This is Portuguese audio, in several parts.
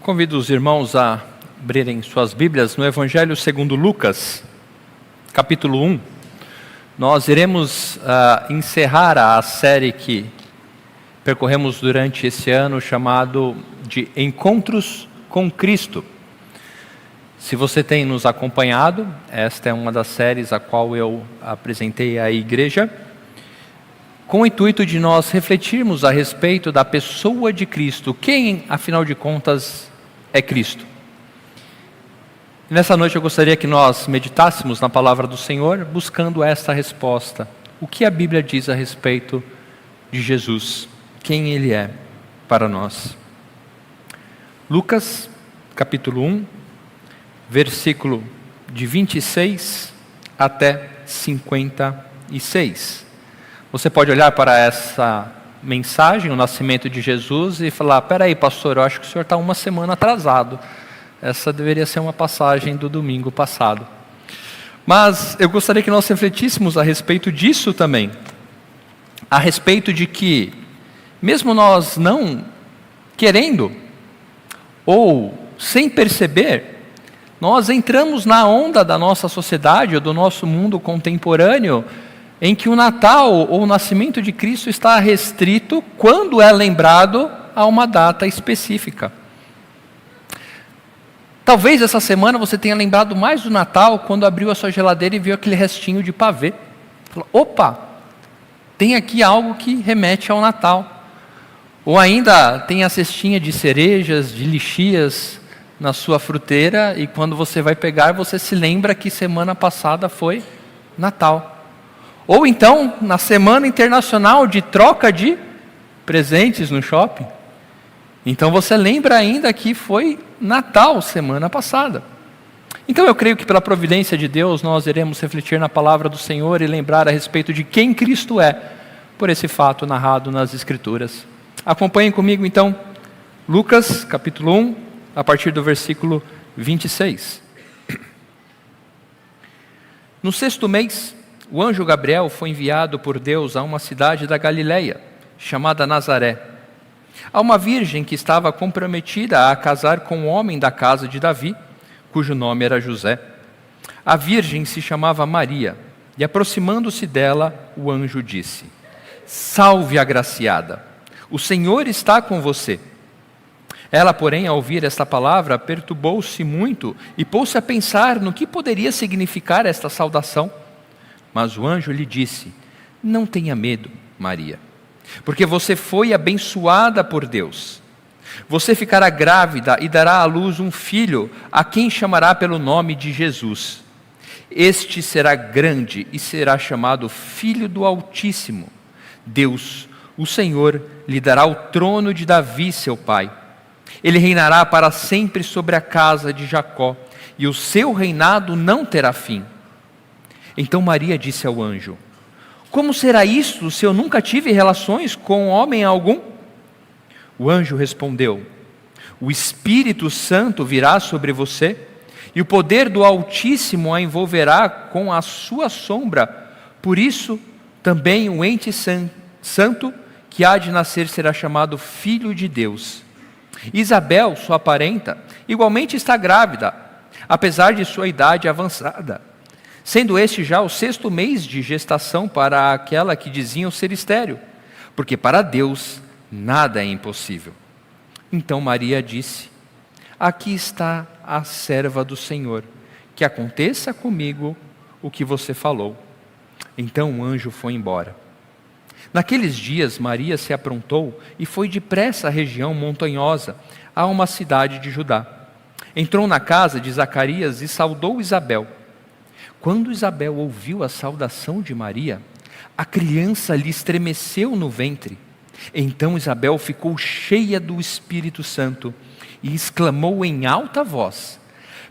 Convido os irmãos a abrirem suas Bíblias no Evangelho segundo Lucas, capítulo 1. Nós iremos encerrar a série que percorremos durante esse ano, chamado de Encontros com Cristo. Se você tem nos acompanhado, esta é uma das séries a qual eu apresentei à igreja, com o intuito de nós refletirmos a respeito da pessoa de Cristo. Quem, afinal de contas, é Cristo? E nessa noite eu gostaria que nós meditássemos na palavra do Senhor, buscando esta resposta. O que a Bíblia diz a respeito de Jesus? Quem Ele é para nós? Lucas, capítulo 1, versículo de 26 até 56. Você pode olhar para essa mensagem, o nascimento de Jesus, e falar: peraí, pastor, eu acho que o senhor está uma semana atrasado. Essa deveria ser uma passagem do domingo passado. Mas eu gostaria que nós refletíssemos a respeito disso também. A respeito de que, mesmo nós não querendo, ou sem perceber, nós entramos na onda da nossa sociedade, ou do nosso mundo contemporâneo, em que o Natal ou o nascimento de Cristo está restrito quando é lembrado a uma data específica. Talvez essa semana você tenha lembrado mais do Natal quando abriu a sua geladeira e viu aquele restinho de pavê. Falou: opa, tem aqui algo que remete ao Natal. Ou ainda tem a cestinha de cerejas, de lixias na sua fruteira, e quando você vai pegar, você se lembra que semana passada foi Natal. Ou então, na Semana Internacional de Troca de Presentes no shopping. Então você lembra ainda que foi Natal semana passada. Então eu creio que pela providência de Deus nós iremos refletir na palavra do Senhor e lembrar a respeito de quem Cristo é, por esse fato narrado nas Escrituras. Acompanhem comigo então, Lucas capítulo 1, a partir do versículo 26. No 6º mês, o anjo Gabriel foi enviado por Deus a uma cidade da Galileia, chamada Nazaré, a uma virgem que estava comprometida a casar com um homem da casa de Davi, cujo nome era José. A virgem se chamava Maria, e aproximando-se dela, o anjo disse: Salve, agraciada, o Senhor está com você. Ela, porém, ao ouvir esta palavra, perturbou-se muito e pôs-se a pensar no que poderia significar esta saudação. Mas o anjo lhe disse: Não tenha medo, Maria, porque você foi abençoada por Deus. Você ficará grávida e dará à luz um filho, a quem chamará pelo nome de Jesus. Este será grande e será chamado Filho do Altíssimo. Deus, o Senhor, lhe dará o trono de Davi, seu pai. Ele reinará para sempre sobre a casa de Jacó, e o seu reinado não terá fim. Então Maria disse ao anjo: Como será isto, se eu nunca tive relações com homem algum? O anjo respondeu: O Espírito Santo virá sobre você, e o poder do Altíssimo a envolverá com a sua sombra. Por isso, também o ente santo que há de nascer será chamado Filho de Deus. Isabel, sua parenta, igualmente está grávida, apesar de sua idade avançada, sendo este já o 6º mês de gestação para aquela que diziam ser estéril, porque para Deus nada é impossível. Então Maria disse: Aqui está a serva do Senhor, que aconteça comigo o que você falou. Então o anjo foi embora. Naqueles dias Maria se aprontou e foi depressa à região montanhosa, a uma cidade de Judá. Entrou na casa de Zacarias e saudou Isabel. Quando Isabel ouviu a saudação de Maria, a criança lhe estremeceu no ventre. Então Isabel ficou cheia do Espírito Santo e exclamou em alta voz: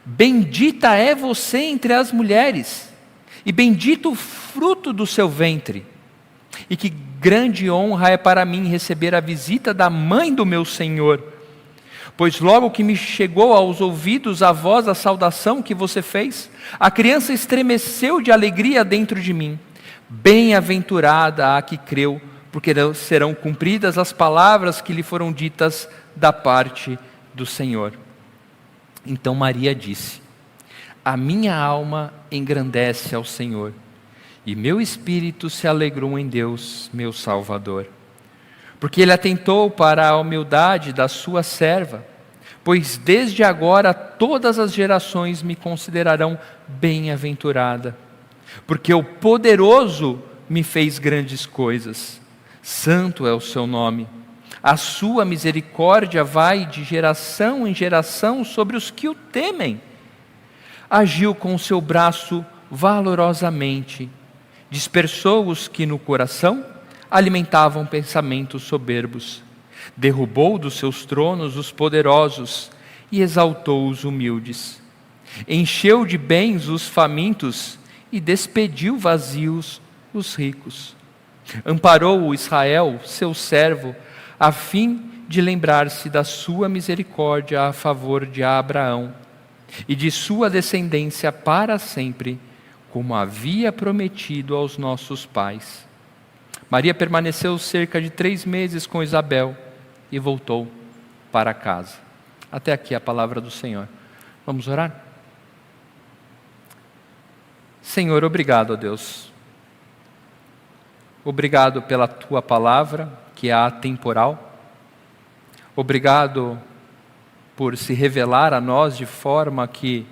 Bendita é você entre as mulheres, e bendito o fruto do seu ventre. E que grande honra é para mim receber a visita da mãe do meu Senhor. Pois logo que me chegou aos ouvidos a voz da saudação que você fez, a criança estremeceu de alegria dentro de mim. Bem-aventurada a que creu, porque serão cumpridas as palavras que lhe foram ditas da parte do Senhor. Então Maria disse: a minha alma engrandece ao Senhor, e meu espírito se alegrou em Deus, meu Salvador. Porque Ele atentou para a humildade da sua serva, pois desde agora todas as gerações me considerarão bem-aventurada. Porque o poderoso me fez grandes coisas, santo é o seu nome. A sua misericórdia vai de geração em geração sobre os que o temem. Agiu com o seu braço valorosamente, dispersou os que no coração alimentavam pensamentos soberbos, derrubou dos seus tronos os poderosos e exaltou os humildes. Encheu de bens os famintos e despediu vazios os ricos. Amparou o Israel, seu servo, a fim de lembrar-se da sua misericórdia a favor de Abraão e de sua descendência para sempre, como havia prometido aos nossos pais. Maria permaneceu cerca de 3 meses com Isabel e voltou para casa. Até aqui a palavra do Senhor. Vamos orar? Senhor, obrigado, ó Deus. Obrigado pela Tua palavra, que é atemporal. Obrigado por se revelar a nós de forma que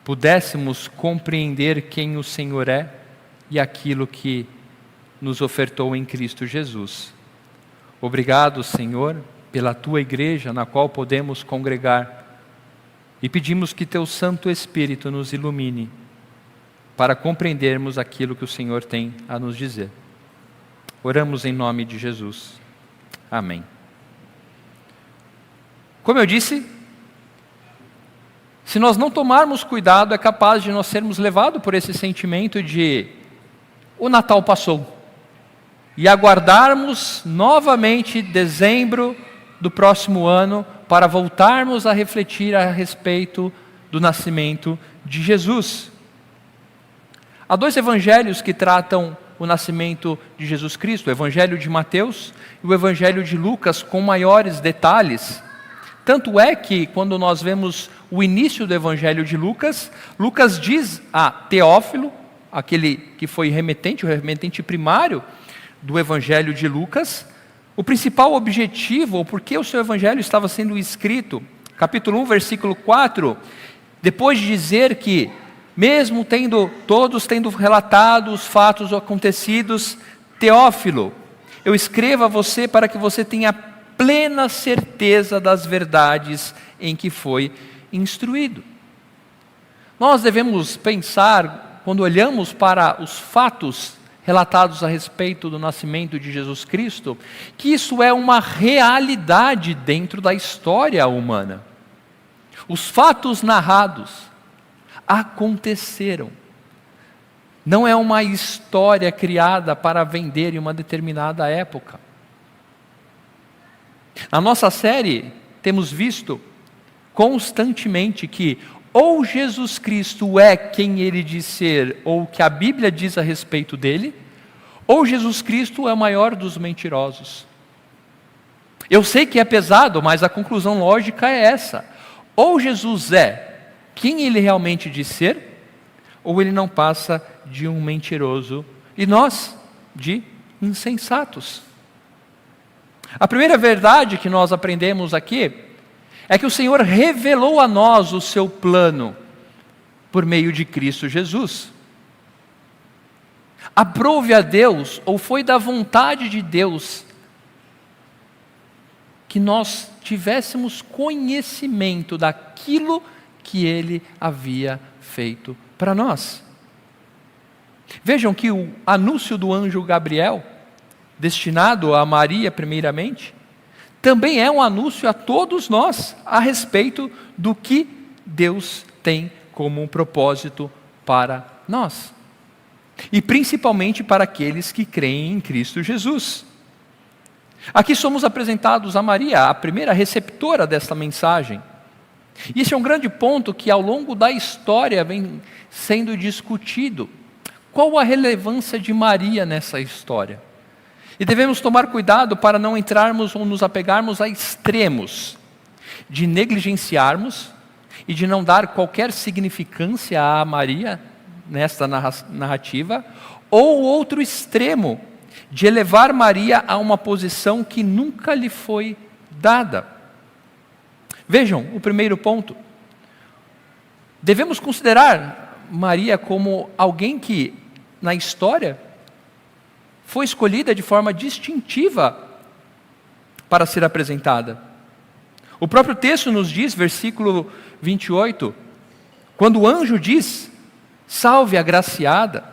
pudéssemos compreender quem o Senhor é e aquilo que nos ofertou em Cristo Jesus. Obrigado, Senhor, pela Tua igreja na qual podemos congregar e pedimos que Teu Santo Espírito nos ilumine para compreendermos aquilo que o Senhor tem a nos dizer. Oramos em nome de Jesus. Amém. Como eu disse, se nós não tomarmos cuidado, é capaz de nós sermos levados por esse sentimento de o Natal passou e aguardarmos novamente dezembro do próximo ano para voltarmos a refletir a respeito do nascimento de Jesus. Há 2 evangelhos que tratam o nascimento de Jesus Cristo, o Evangelho de Mateus e o Evangelho de Lucas, com maiores detalhes. Tanto é que, quando nós vemos o início do Evangelho de Lucas, Lucas diz a Teófilo, aquele que foi o remetente primário do Evangelho de Lucas, o principal objetivo, ou por que o seu Evangelho estava sendo escrito. Capítulo 1, versículo 4, depois de dizer que, mesmo todos tendo relatado os fatos acontecidos, Teófilo, eu escrevo a você para que você tenha plena certeza das verdades em que foi instruído. Nós devemos pensar, quando olhamos para os fatos relatados a respeito do nascimento de Jesus Cristo, que isso é uma realidade dentro da história humana. Os fatos narrados aconteceram. Não é uma história criada para vender em uma determinada época. Na nossa série, temos visto constantemente que ou Jesus Cristo é quem Ele diz ser, ou o que a Bíblia diz a respeito dele, ou Jesus Cristo é o maior dos mentirosos. Eu sei que é pesado, mas a conclusão lógica é essa. Ou Jesus é quem Ele realmente diz ser, ou Ele não passa de um mentiroso, e nós, de insensatos. A primeira verdade que nós aprendemos aqui é que o Senhor revelou a nós o seu plano por meio de Cristo Jesus. Aprove a Deus, ou foi da vontade de Deus, que nós tivéssemos conhecimento daquilo que Ele havia feito para nós. Vejam que o anúncio do anjo Gabriel, destinado a Maria primeiramente, também é um anúncio a todos nós a respeito do que Deus tem como um propósito para nós. E principalmente para aqueles que creem em Cristo Jesus. Aqui somos apresentados a Maria, a primeira receptora desta mensagem. E esse é um grande ponto que ao longo da história vem sendo discutido. Qual a relevância de Maria nessa história? E devemos tomar cuidado para não entrarmos ou nos apegarmos a extremos, de negligenciarmos, e de não dar qualquer significância a Maria nesta narrativa, ou o outro extremo, de elevar Maria a uma posição que nunca lhe foi dada. Vejam, o primeiro ponto. Devemos considerar Maria como alguém que, na história, foi escolhida de forma distintiva para ser apresentada. O próprio texto nos diz, versículo 28, quando o anjo diz, salve a agraciada,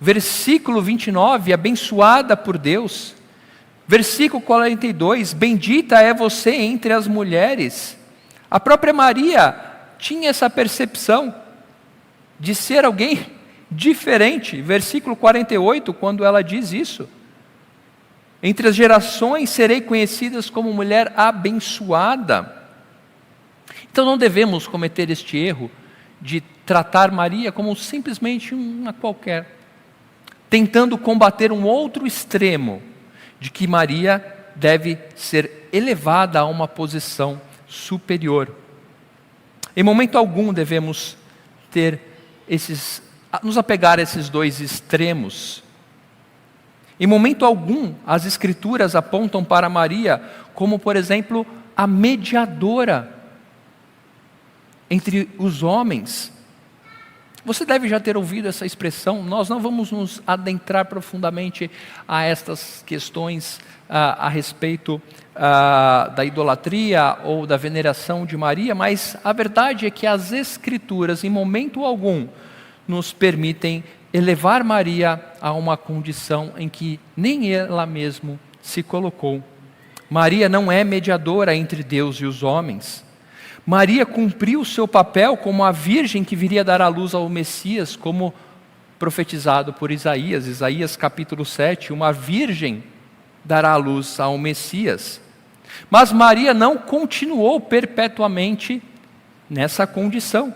versículo 29, abençoada por Deus, versículo 42, bendita é você entre as mulheres. A própria Maria tinha essa percepção de ser alguém diferente, versículo 48, quando ela diz isso, entre as gerações serei conhecidas como mulher abençoada. Então não devemos cometer este erro de tratar Maria como simplesmente uma qualquer, tentando combater um outro extremo, de que Maria deve ser elevada a uma posição superior. Em momento algum devemos nos apegar a esses dois extremos. Em momento algum, as Escrituras apontam para Maria como, por exemplo, a mediadora entre os homens. Você deve já ter ouvido essa expressão. Nós não vamos nos adentrar profundamente a estas questões a respeito da idolatria ou da veneração de Maria, mas a verdade é que as Escrituras, em momento algum, nos permitem elevar Maria a uma condição em que nem ela mesma se colocou. Maria não é mediadora entre Deus e os homens. Maria cumpriu o seu papel como a virgem que viria dar à luz ao Messias, como profetizado por Isaías. Isaías capítulo 7, uma virgem dará à luz ao Messias. Mas Maria não continuou perpetuamente nessa condição.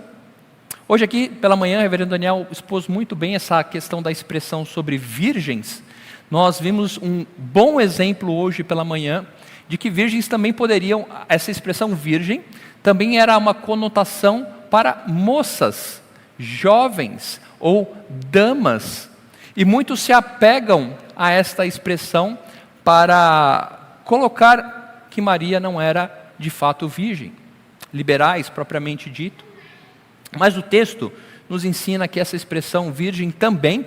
Hoje aqui pela manhã, o reverendo Daniel expôs muito bem essa questão da expressão sobre virgens. Nós vimos um bom exemplo hoje pela manhã de que virgens também poderiam, essa expressão virgem, também era uma conotação para moças, jovens ou damas. E muitos se apegam a esta expressão para colocar que Maria não era de fato virgem, liberais propriamente dito. Mas o texto nos ensina que essa expressão virgem também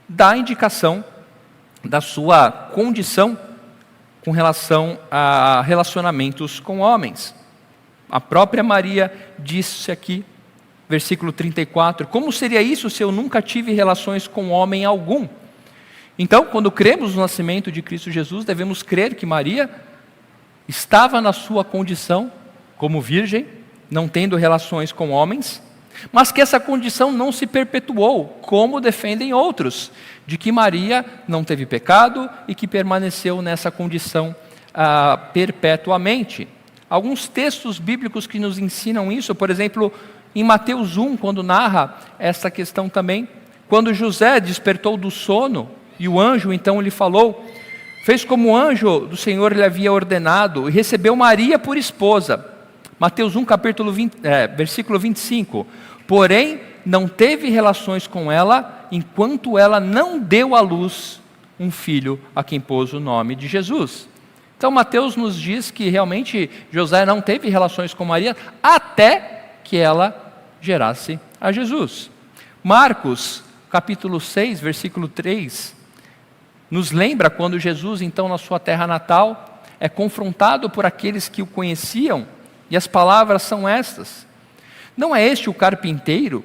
dá indicação da sua condição com relação a relacionamentos com homens. A própria Maria disse aqui, versículo 34, como seria isso se eu nunca tive relações com homem algum? Então, quando cremos no nascimento de Cristo Jesus, devemos crer que Maria estava na sua condição como virgem, não tendo relações com homens, mas que essa condição não se perpetuou, como defendem outros, de que Maria não teve pecado e que permaneceu nessa condição perpetuamente. Alguns textos bíblicos que nos ensinam isso, por exemplo, em Mateus 1, quando narra essa questão também, quando José despertou do sono, e o anjo então lhe falou, fez como o anjo do Senhor lhe havia ordenado, e recebeu Maria por esposa. Mateus 1, versículo 25. Porém, não teve relações com ela, enquanto ela não deu à luz um filho, a quem pôs o nome de Jesus. Então, Mateus nos diz que realmente José não teve relações com Maria, até que ela gerasse a Jesus. Marcos, capítulo 6, versículo 3, nos lembra quando Jesus, então, na sua terra natal, é confrontado por aqueles que o conheciam, e as palavras são estas: não é este o carpinteiro,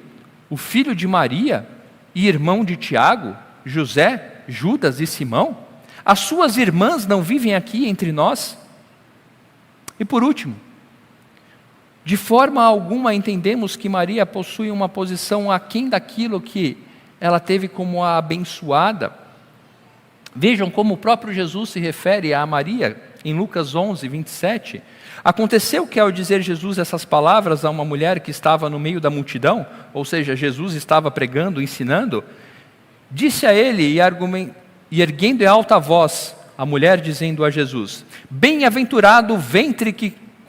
o filho de Maria, e irmão de Tiago, José, Judas e Simão? As suas irmãs não vivem aqui entre nós? E por último, de forma alguma entendemos que Maria possui uma posição aquém daquilo que ela teve como a abençoada. Vejam como o próprio Jesus se refere a Maria, em Lucas 11, 27. Aconteceu que ao dizer Jesus essas palavras a uma mulher que estava no meio da multidão, ou seja, Jesus estava pregando, ensinando, disse a ele, e erguendo em alta voz, a mulher dizendo a Jesus, bem-aventurado o ventre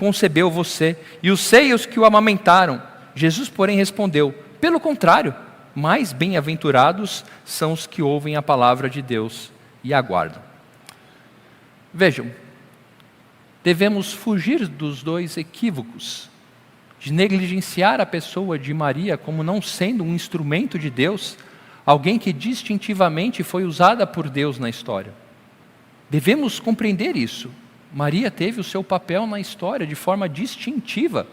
concebeu você, e os seios que o amamentaram. Jesus, porém, respondeu: pelo contrário, mais bem-aventurados são os que ouvem a palavra de Deus e aguardam. Vejam, devemos fugir dos dois equívocos, de negligenciar a pessoa de Maria como não sendo um instrumento de Deus, alguém que distintivamente foi usada por Deus na história. Devemos compreender isso. Maria teve o seu papel na história de forma distintiva,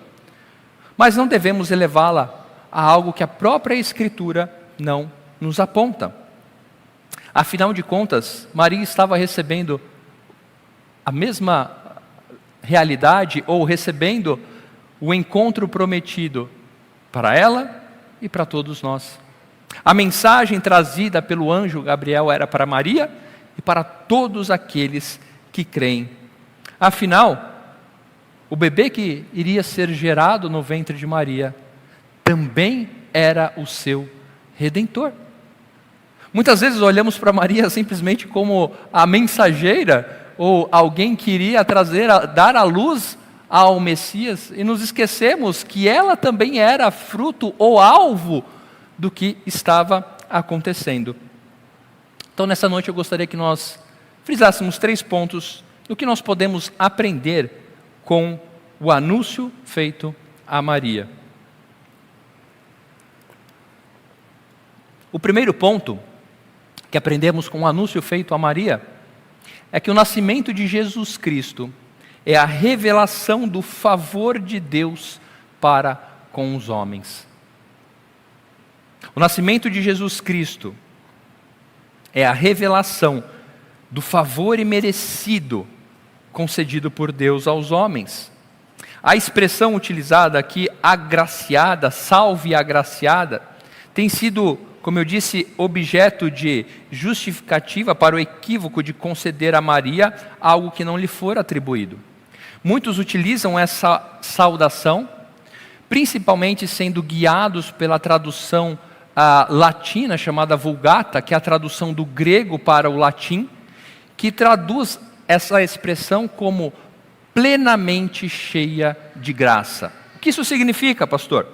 mas não devemos elevá-la a algo que a própria Escritura não nos aponta. Afinal de contas, Maria estava recebendo a mesma realidade, ou recebendo o encontro prometido para ela e para todos nós. A mensagem trazida pelo anjo Gabriel era para Maria e para todos aqueles que creem. Afinal, o bebê que iria ser gerado no ventre de Maria também era o seu Redentor. Muitas vezes olhamos para Maria simplesmente como a mensageira, ou alguém que iria dar à luz ao Messias, e nos esquecemos que ela também era fruto ou alvo do que estava acontecendo. Então, nessa noite eu gostaria que nós frisássemos 3 pontos do que nós podemos aprender com o anúncio feito a Maria. O primeiro ponto que aprendemos com o anúncio feito a Maria é que o nascimento de Jesus Cristo é a revelação do favor de Deus para com os homens. O nascimento de Jesus Cristo é a revelação do favor imerecido concedido por Deus aos homens. A expressão utilizada aqui, agraciada, salve agraciada, tem sido, como eu disse, objeto de justificativa para o equívoco de conceder a Maria algo que não lhe for atribuído. Muitos utilizam essa saudação, principalmente sendo guiados pela tradução latina, chamada Vulgata, que é a tradução do grego para o latim, que traduz essa expressão como plenamente cheia de graça. O que isso significa, pastor?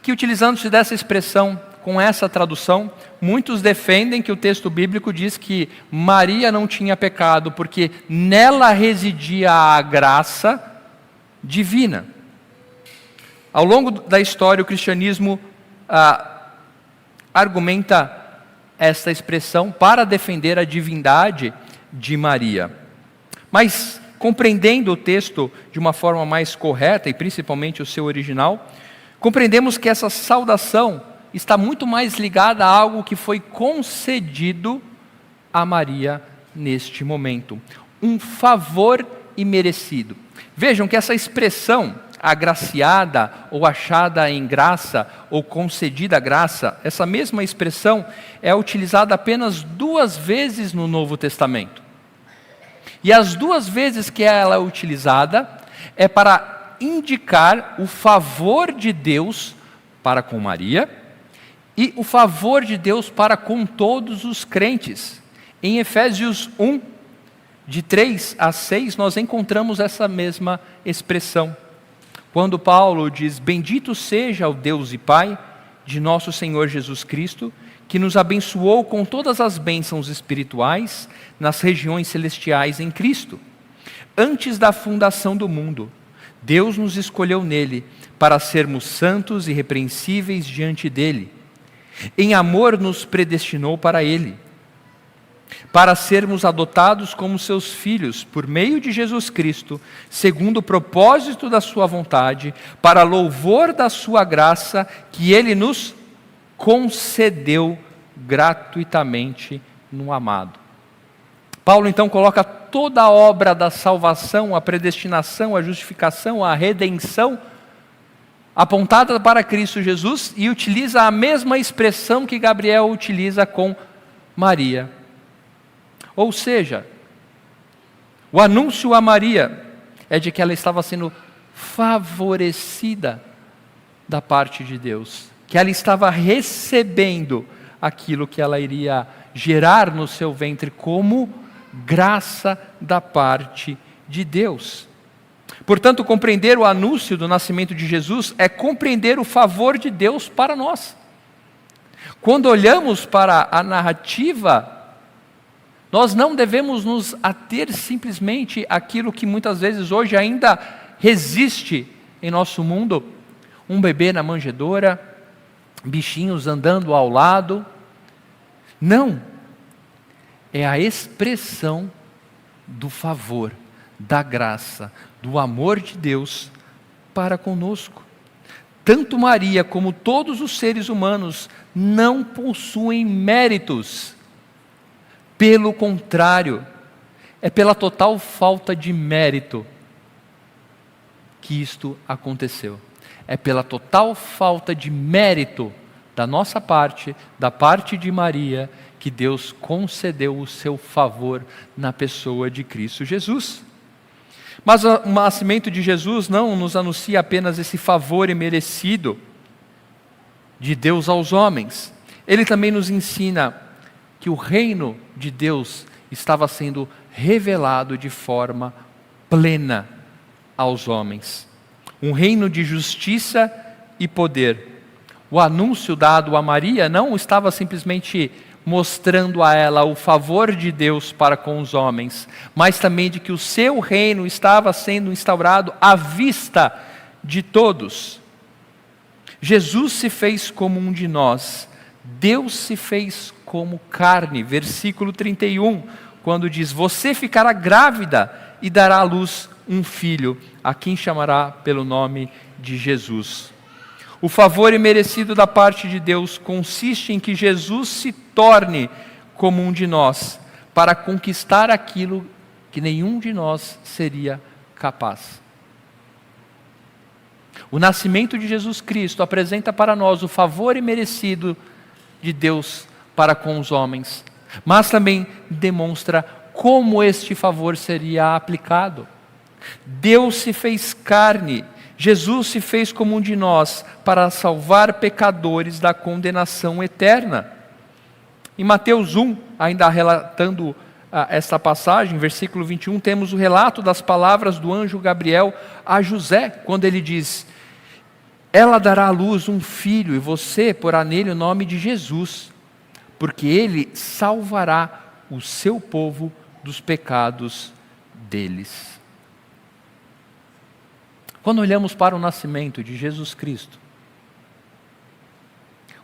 Que utilizando-se dessa expressão, com essa tradução, muitos defendem que o texto bíblico diz que Maria não tinha pecado, porque nela residia a graça divina. Ao longo da história, o cristianismo argumenta esta expressão para defender a divindade de Maria. Mas, compreendendo o texto de uma forma mais correta, e principalmente o seu original, compreendemos que essa saudação está muito mais ligada a algo que foi concedido a Maria neste momento. Um favor imerecido. Vejam que essa expressão, agraciada, ou achada em graça, ou concedida graça, essa mesma expressão é utilizada apenas 2 vezes no Novo Testamento. E as 2 vezes que ela é utilizada é para indicar o favor de Deus para com Maria e o favor de Deus para com todos os crentes. Em Efésios 1, de 3 a 6, nós encontramos essa mesma expressão. Quando Paulo diz: bendito seja o Deus e Pai de nosso Senhor Jesus Cristo, que nos abençoou com todas as bênçãos espirituais nas regiões celestiais em Cristo. Antes da fundação do mundo, Deus nos escolheu nele para sermos santos e irrepreensíveis diante dele. Em amor nos predestinou para ele, para sermos adotados como seus filhos por meio de Jesus Cristo, segundo o propósito da sua vontade, para louvor da sua graça que ele nos concedeu gratuitamente no amado. Paulo então coloca toda a obra da salvação, a predestinação, a justificação, a redenção apontada para Cristo Jesus e utiliza a mesma expressão que Gabriel utiliza com Maria. Ou seja, o anúncio a Maria é de que ela estava sendo favorecida da parte de Deus, que ela estava recebendo aquilo que ela iria gerar no seu ventre como graça da parte de Deus. Portanto, compreender o anúncio do nascimento de Jesus é compreender o favor de Deus para nós. Quando olhamos para a narrativa, nós não devemos nos ater simplesmente àquilo que muitas vezes hoje ainda resiste em nosso mundo: um bebê na manjedoura, bichinhos andando ao lado. Não, é a expressão do favor, da graça, do amor de Deus para conosco. Tanto Maria como todos os seres humanos não possuem méritos. Pelo contrário, é pela total falta de mérito que isto aconteceu. É pela total falta de mérito da nossa parte, da parte de Maria, que Deus concedeu o seu favor na pessoa de Cristo Jesus. Mas o nascimento de Jesus não nos anuncia apenas esse favor imerecido de Deus aos homens. Ele também nos ensina que o reino de Deus estava sendo revelado de forma plena aos homens. Um reino de justiça e poder. O anúncio dado a Maria não estava simplesmente mostrando a ela o favor de Deus para com os homens, mas também de que o seu reino estava sendo instaurado à vista de todos. Jesus se fez como um de nós, Deus se fez como carne, versículo 31, quando diz: você ficará grávida e dará à luz um filho, a quem chamará pelo nome de Jesus. O favor imerecido da parte de Deus consiste em que Jesus se torne como um de nós, para conquistar aquilo que nenhum de nós seria capaz. O nascimento de Jesus Cristo apresenta para nós o favor imerecido de Deus para com os homens, mas também demonstra como este favor seria aplicado. Deus se fez carne, Jesus se fez como um de nós para salvar pecadores da condenação eterna. Em Mateus 1, ainda relatando esta passagem, versículo 21, temos o relato das palavras do anjo Gabriel a José, quando ele diz: ela dará à luz um filho e você porá nele o nome de Jesus, porque ele salvará o seu povo dos pecados deles. Quando olhamos para o nascimento de Jesus Cristo,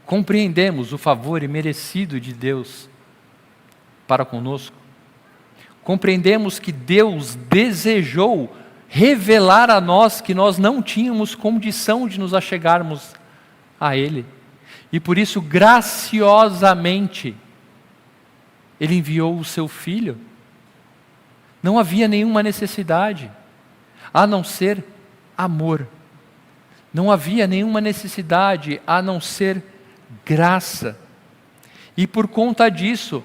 compreendemos o favor imerecido de Deus para conosco. Compreendemos que Deus desejou revelar a nós que nós não tínhamos condição de nos achegarmos a Ele. E por isso, graciosamente, Ele enviou o seu Filho. Não havia nenhuma necessidade, a não ser amor. Não havia nenhuma necessidade, a não ser graça. E por conta disso,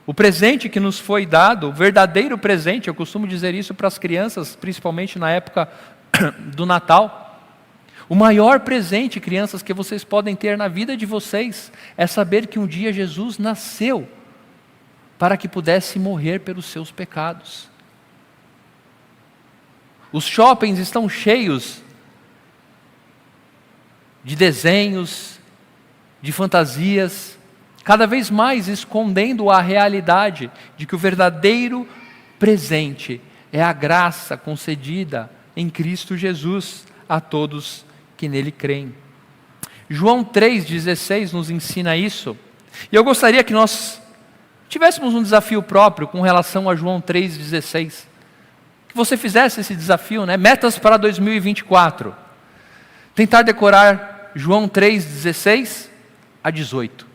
o presente que nos foi dado, o verdadeiro presente, eu costumo dizer isso para as crianças, principalmente na época do Natal. O maior presente, crianças, que vocês podem ter na vida de vocês, é saber que um dia Jesus nasceu para que pudesse morrer pelos seus pecados. Os shoppings estão cheios de desenhos, de fantasias, cada vez mais escondendo a realidade de que o verdadeiro presente é a graça concedida em Cristo Jesus a todos que nele creem. João 3,16 nos ensina isso, e eu gostaria que nós tivéssemos um desafio próprio com relação a João 3,16. Que você fizesse esse desafio, metas para 2024. Tentar decorar João 3,16 a 18.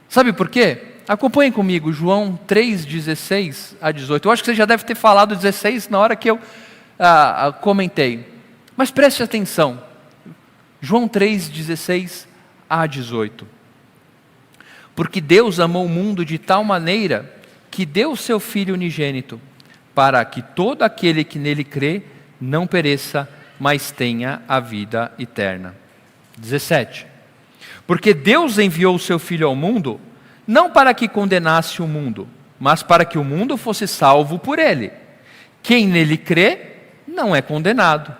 Sabe por quê? Acompanhem comigo, João 3,16 a 18. Eu acho que você já deve ter falado 16 na hora que eu comentei. Mas preste atenção. João 3,16 a 18. Porque Deus amou o mundo de tal maneira que deu o seu Filho unigênito, para que todo aquele que nele crê não pereça, mas tenha a vida eterna. 17. Porque Deus enviou o seu Filho ao mundo, não para que condenasse o mundo, mas para que o mundo fosse salvo por ele. Quem nele crê não é condenado,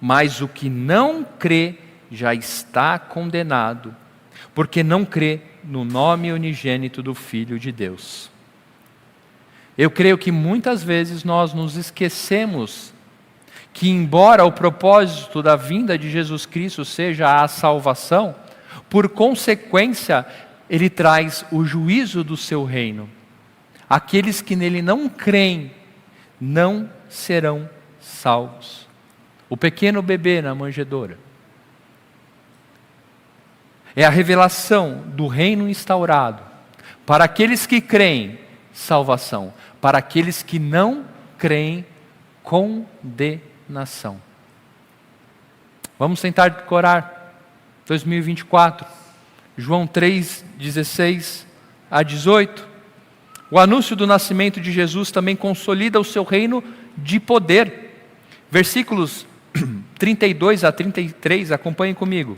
mas o que não crê já está condenado, porque não crê no nome unigênito do Filho de Deus. Eu creio que muitas vezes nós nos esquecemos que, embora o propósito da vinda de Jesus Cristo seja a salvação, por consequência, ele traz o juízo do seu reino. Aqueles que nele não creem não serão salvos. O pequeno bebê na manjedoura é a revelação do reino instaurado. Para aqueles que creem, salvação. Para aqueles que não creem, condenação. Vamos tentar decorar 2024. João 3, 16 a 18. O anúncio do nascimento de Jesus também consolida o seu reino de poder. Versículos 32 a 33, acompanhem comigo.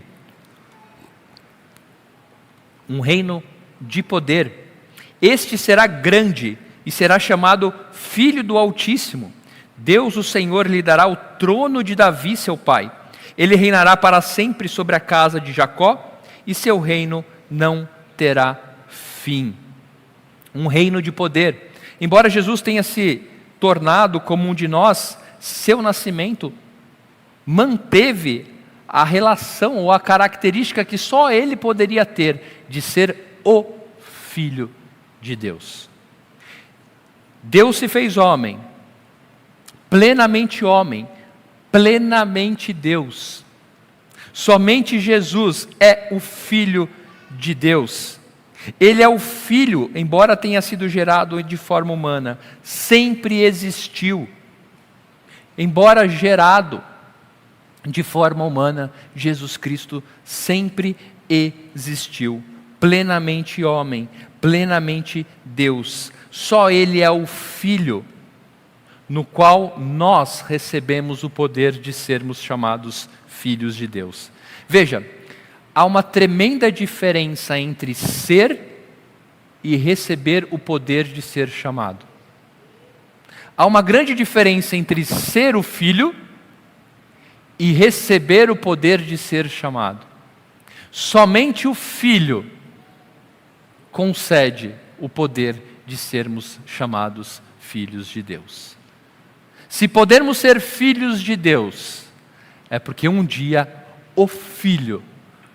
Um reino de poder. Este será grande e será chamado Filho do Altíssimo. Deus, o Senhor, lhe dará o trono de Davi, seu pai. Ele reinará para sempre sobre a casa de Jacó, e seu reino não terá fim. Um reino de poder. Embora Jesus tenha se tornado como um de nós, seu nascimento manteve a relação ou a característica que só ele poderia ter, de ser o Filho de Deus. Deus se fez homem, plenamente Deus. Somente Jesus é o Filho de Deus. Ele é o Filho, embora tenha sido gerado de forma humana, sempre existiu. Embora gerado de forma humana, Jesus Cristo sempre existiu. Plenamente homem, plenamente Deus. Só Ele é o Filho, no qual nós recebemos o poder de sermos chamados filhos de Deus. Veja, há uma tremenda diferença entre ser e receber o poder de ser chamado. Há uma grande diferença entre ser o filho e receber o poder de ser chamado. Somente o filho concede o poder de sermos chamados filhos de Deus. Se podermos ser filhos de Deus, é porque um dia o Filho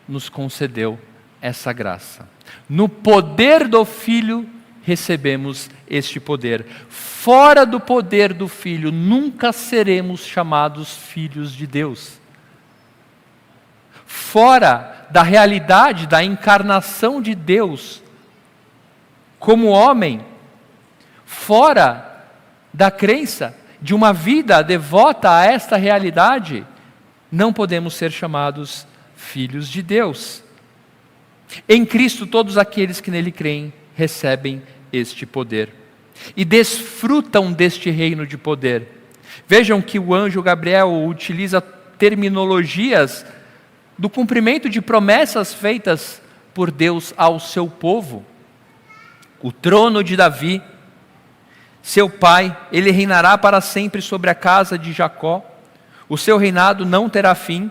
nos concedeu essa graça. No poder do Filho recebemos este poder. Fora do poder do Filho, nunca seremos chamados filhos de Deus. Fora da realidade da encarnação de Deus como homem, fora da crença de uma vida devota a esta realidade, não podemos ser chamados filhos de Deus. Em Cristo, todos aqueles que nele creem recebem este poder e desfrutam deste reino de poder. Vejam que o anjo Gabriel utiliza terminologias do cumprimento de promessas feitas por Deus ao seu povo. O trono de Davi, seu pai, ele reinará para sempre sobre a casa de Jacó. O seu reinado não terá fim.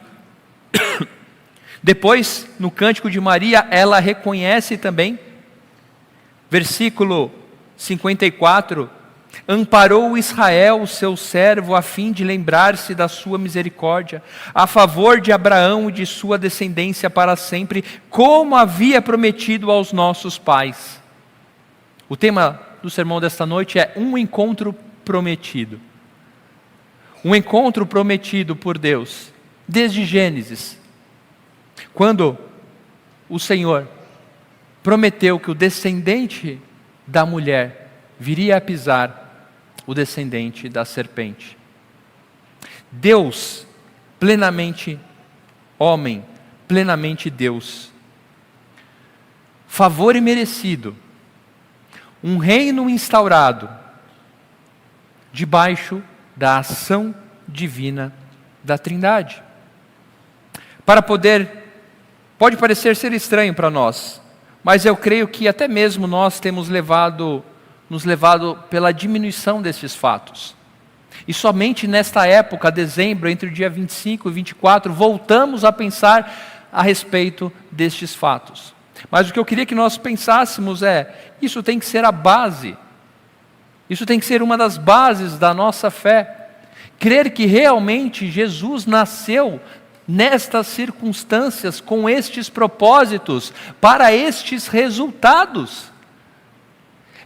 Depois, no cântico de Maria, ela reconhece também, versículo 54, amparou Israel, o seu servo, a fim de lembrar-se da sua misericórdia, a favor de Abraão e de sua descendência para sempre, como havia prometido aos nossos pais. O tema do sermão desta noite é um encontro prometido. Um encontro prometido por Deus, desde Gênesis, quando o Senhor prometeu que o descendente da mulher viria a pisar o descendente da serpente. Deus, plenamente homem, plenamente Deus. Favor imerecido. Um reino instaurado debaixo da ação divina da Trindade. Pode parecer ser estranho para nós, mas eu creio que até mesmo nós temos nos levado pela diminuição desses fatos. E somente nesta época, dezembro, entre o dia 25 e 24, voltamos a pensar a respeito destes fatos. Mas o que eu queria que nós pensássemos isso tem que ser a base, isso tem que ser uma das bases da nossa fé. Crer que realmente Jesus nasceu nestas circunstâncias, com estes propósitos, para estes resultados.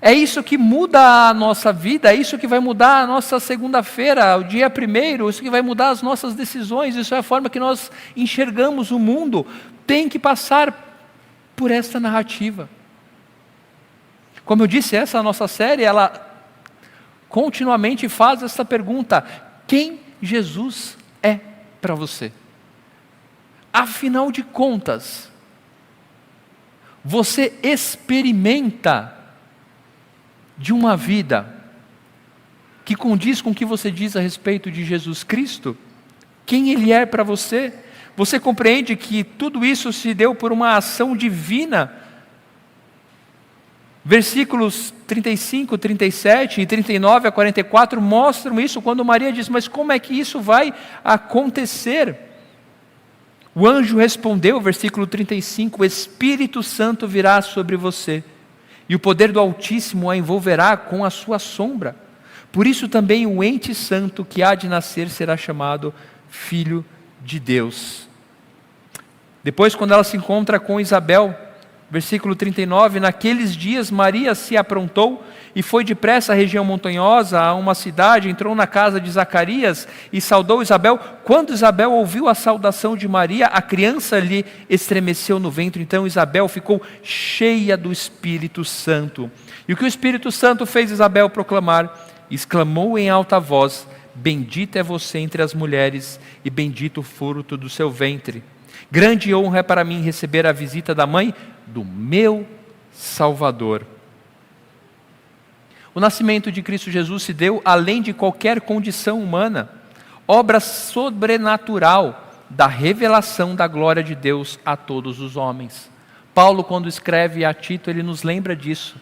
É isso que muda a nossa vida, é isso que vai mudar a nossa segunda-feira, o dia primeiro, isso que vai mudar as nossas decisões, isso é a forma que nós enxergamos o mundo. Tem que passar por esta narrativa. Como eu disse, essa nossa série, ela continuamente faz essa pergunta: quem Jesus é para você? Afinal de contas, você experimenta de uma vida que condiz com o que você diz a respeito de Jesus Cristo? Quem Ele é para você? Você compreende que tudo isso se deu por uma ação divina? Versículos 35, 37 e 39 a 44 mostram isso, quando Maria diz: mas como é que isso vai acontecer? O anjo respondeu, versículo 35, o Espírito Santo virá sobre você, e o poder do Altíssimo a envolverá com a sua sombra. Por isso também o ente santo que há de nascer será chamado Filho de Deus. Depois, quando ela se encontra com Isabel, versículo 39, naqueles dias Maria se aprontou e foi depressa à região montanhosa, a uma cidade, entrou na casa de Zacarias e saudou Isabel. Quando Isabel ouviu a saudação de Maria, a criança lhe estremeceu no ventre, então Isabel ficou cheia do Espírito Santo. E o que o Espírito Santo fez Isabel proclamar? Exclamou em alta voz: bendita é você entre as mulheres e bendito o fruto do seu ventre. Grande honra é para mim receber a visita da mãe do meu Salvador. O nascimento de Cristo Jesus se deu além de qualquer condição humana, obra sobrenatural da revelação da glória de Deus a todos os homens. Paulo, quando escreve a Tito, ele nos lembra disso,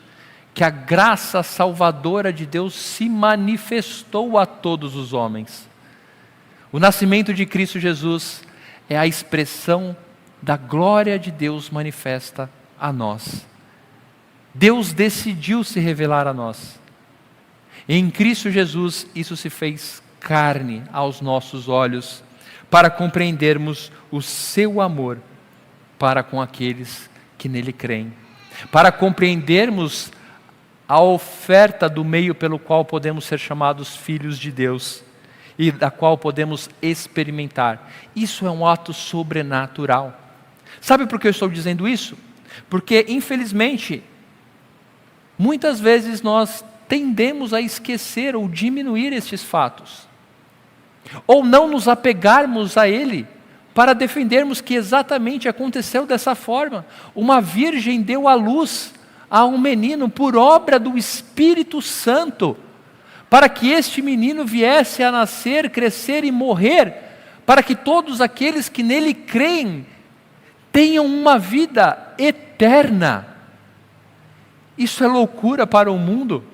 que a graça salvadora de Deus se manifestou a todos os homens. O nascimento de Cristo Jesus é a expressão da glória de Deus manifesta a nós. Deus decidiu se revelar a nós. Em Cristo Jesus, isso se fez carne aos nossos olhos, para compreendermos o seu amor para com aqueles que nele creem, para compreendermos a oferta do meio pelo qual podemos ser chamados filhos de Deus, e da qual podemos experimentar. Isso é um ato sobrenatural. Sabe por que eu estou dizendo isso? Porque, infelizmente, muitas vezes nós tendemos a esquecer ou diminuir estes fatos, ou não nos apegarmos a ele, para defendermos que exatamente aconteceu dessa forma. Uma virgem deu à luz a um menino por obra do Espírito Santo, para que este menino viesse a nascer, crescer e morrer, para que todos aqueles que nele creem tenham uma vida eterna. Isso é loucura para o mundo,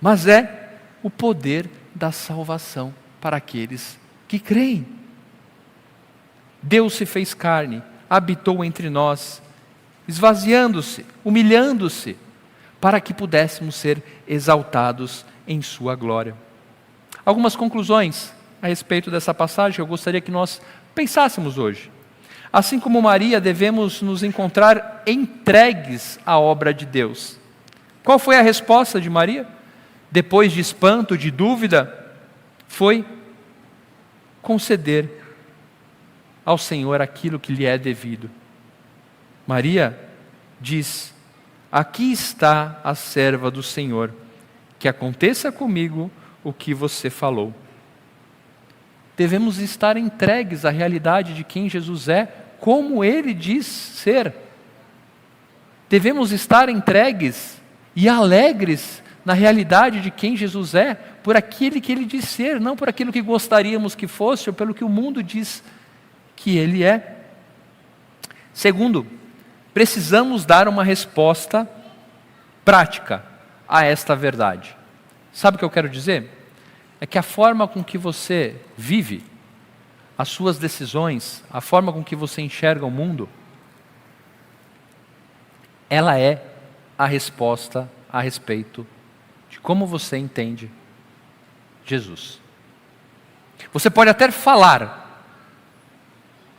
mas é o poder da salvação para aqueles que creem. Deus se fez carne, habitou entre nós, esvaziando-se, humilhando-se, para que pudéssemos ser exaltados em sua glória. Algumas conclusões a respeito dessa passagem que eu gostaria que nós pensássemos hoje. Assim como Maria, devemos nos encontrar entregues à obra de Deus. Qual foi a resposta de Maria? Depois de espanto, de dúvida, foi conceder ao Senhor aquilo que lhe é devido. Maria diz: aqui está a serva do Senhor, que aconteça comigo o que você falou. Devemos estar entregues à realidade de quem Jesus é, como Ele diz ser. Devemos estar entregues e alegres na realidade de quem Jesus é, por aquilo que Ele diz ser, não por aquilo que gostaríamos que fosse, ou pelo que o mundo diz que Ele é. Segundo, precisamos dar uma resposta prática a esta verdade. Sabe o que eu quero dizer? é que a forma com que você vive, as suas decisões, a forma com que você enxerga o mundo, ela é a resposta a respeito de como você entende Jesus. Você pode até falar,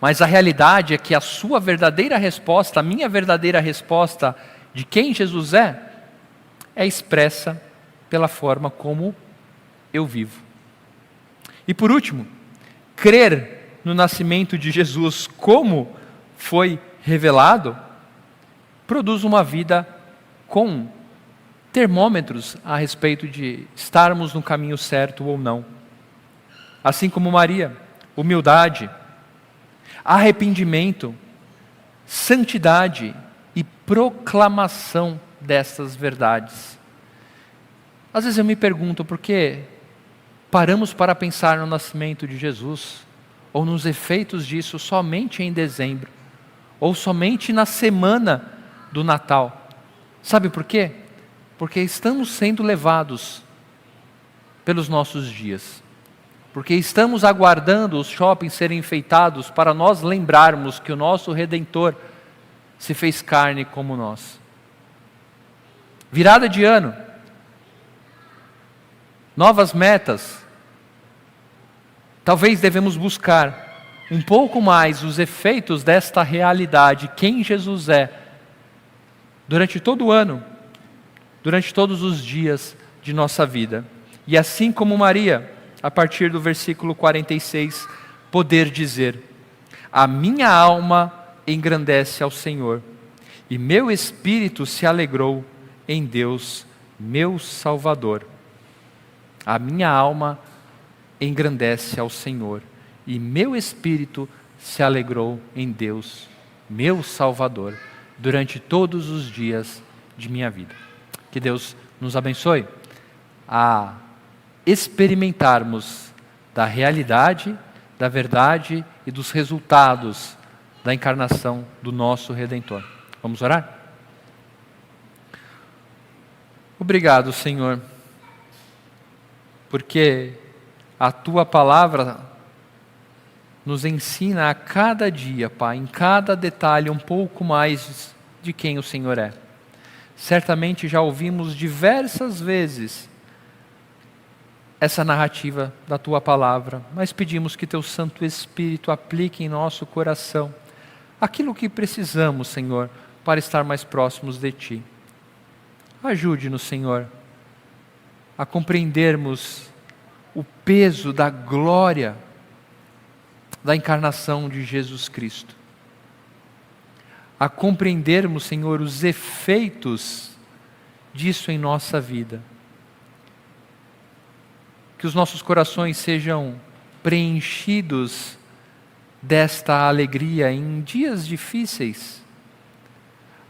mas a realidade é que a sua verdadeira resposta, a minha verdadeira resposta de quem Jesus é expressa pela forma como eu vivo. E por último, crer no nascimento de Jesus como foi revelado, produz uma vida com termômetros a respeito de estarmos no caminho certo ou não. Assim como Maria, humildade, arrependimento, santidade e proclamação dessas verdades. Às vezes eu me pergunto por que paramos para pensar no nascimento de Jesus ou nos efeitos disso somente em dezembro ou somente na semana do Natal. Sabe por quê? Porque estamos sendo levados pelos nossos dias. Porque estamos aguardando os shoppings serem enfeitados para nós lembrarmos que o nosso Redentor se fez carne como nós. Virada de ano, novas metas. Talvez devemos buscar um pouco mais os efeitos desta realidade, quem Jesus é, durante todo o ano, durante todos os dias de nossa vida. E assim como Maria, a partir do versículo 46, poder dizer: a minha alma engrandece ao Senhor, e meu espírito se alegrou em Deus, meu Salvador. A minha alma engrandece ao Senhor, e meu espírito se alegrou em Deus, meu Salvador, durante todos os dias de minha vida. Que Deus nos abençoe a experimentarmos da realidade, da verdade e dos resultados da encarnação do nosso Redentor. Vamos orar? Obrigado, Senhor, porque a Tua palavra nos ensina a cada dia, Pai, em cada detalhe um pouco mais de quem o Senhor é. Certamente já ouvimos diversas vezes essa narrativa da Tua palavra, mas pedimos que Teu Santo Espírito aplique em nosso coração aquilo que precisamos, Senhor, para estar mais próximos de Ti. Ajude-nos, Senhor, a compreendermos o peso da glória da encarnação de Jesus Cristo. A compreendermos, Senhor, os efeitos disso em nossa vida. Que os nossos corações sejam preenchidos desta alegria em dias difíceis,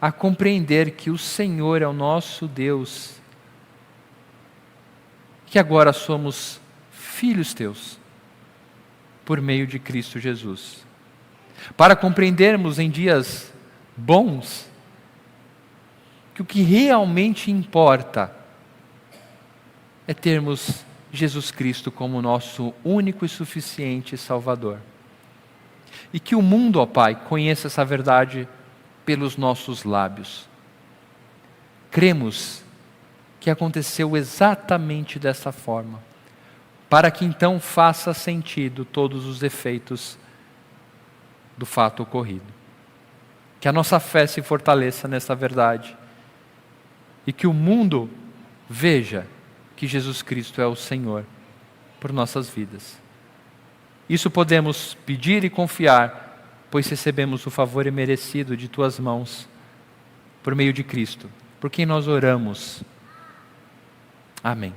a compreender que o Senhor é o nosso Deus, que agora somos filhos Teus, por meio de Cristo Jesus. Para compreendermos em dias bons, que o que realmente importa é termos Jesus Cristo como nosso único e suficiente Salvador. E que o mundo, ó Pai, conheça essa verdade pelos nossos lábios. Cremos que aconteceu exatamente dessa forma, para que então faça sentido todos os efeitos do fato ocorrido. Que a nossa fé se fortaleça nessa verdade e que o mundo veja que Jesus Cristo é o Senhor por nossas vidas. Isso podemos pedir e confiar, pois recebemos o favor imerecido de Tuas mãos, por meio de Cristo, por quem nós oramos. Amém.